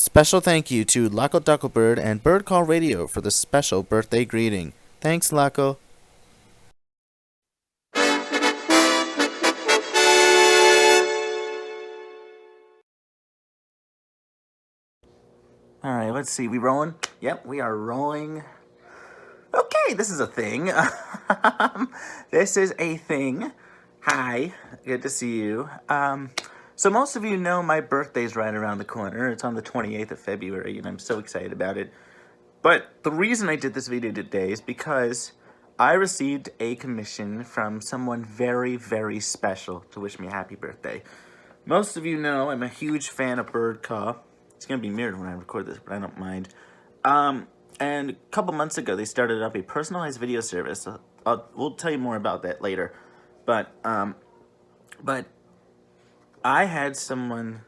Special thank you to Luckl-Duckl Bird and Bird Call Radio for the special birthday greeting. Thanks, Luckl. All right, let's see. We rolling? Yep, we are rolling. Okay, this is a thing. This is a thing. Hi, good to see you. So most of you know my birthday's right around the corner. It's on the 28th of February, and I'm so excited about it. But the reason I did this video today is because I received a commission from someone very, very special to wish me a happy birthday. Most of you know I'm a huge fan of Bird Call. It's going to be mirrored when I record this, but I don't mind. And a couple months ago, they started up a personalized video service. We'll tell you more about that later. But I had someone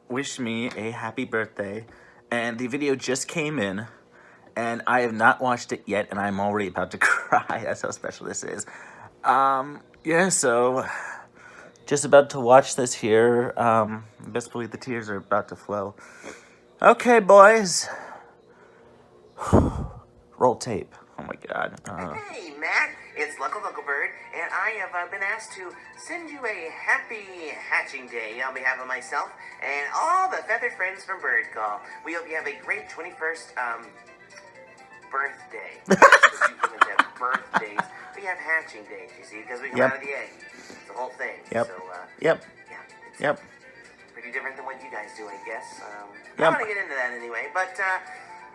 wish me a happy birthday, and the video just came in, and I have not watched it yet, and I'm already about to cry. That's how special this is. Yeah, so just about to watch this here. Best believe the tears are about to flow. Okay, boys. Roll tape. Oh my god. Hey, Matt. It's Luckl-Duckl Bird, and I have been asked to send you a happy hatching day on behalf of myself and all the feathered friends from Bird Call. We hope you have a great 21st birthday. Because you humans have birthdays. We have hatching days, you see, because we come out of the egg. It's the whole thing. Yep. So, Yep. yeah. Yep. Pretty different than what you guys do, I guess. Yep. I want to get into that anyway, but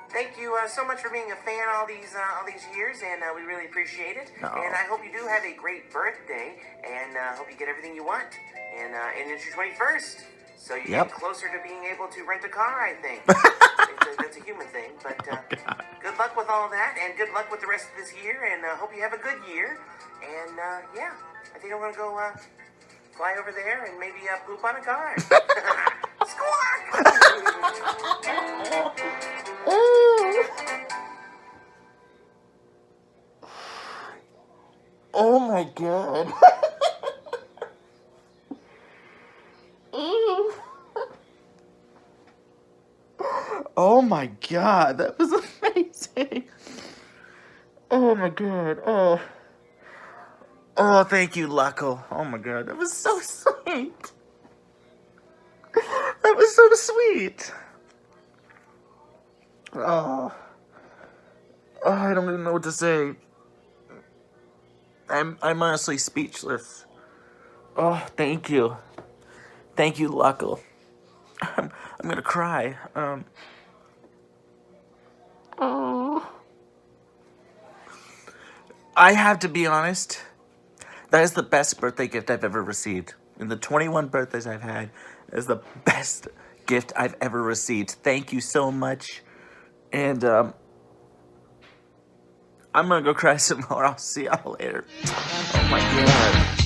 thank you so much for being a fan all these years, and we really appreciate it. And I hope you do have a great birthday, and hope you get everything you want. And it's your 21st, so you get closer to being able to rent a car, I think. That's a human thing, but good luck with all that, and good luck with the rest of this year, and hope you have a good year. And yeah, I think I'm going to go fly over there and maybe poop on a car. Squawk! Oh my god. Oh my god, that was amazing. Oh my god. Oh, thank you, Luckl. Oh my god, that was so sweet. That was so sweet. Oh, I don't even know what to say. I'm honestly speechless. Oh, thank you. Thank you, Luckl. I'm gonna cry. Oh. I have to be honest. That is the best birthday gift I've ever received. In the 21 birthdays I've had, that is the best gift I've ever received. Thank you so much. And I'm gonna go cry some more. I'll see y'all later. Oh my god.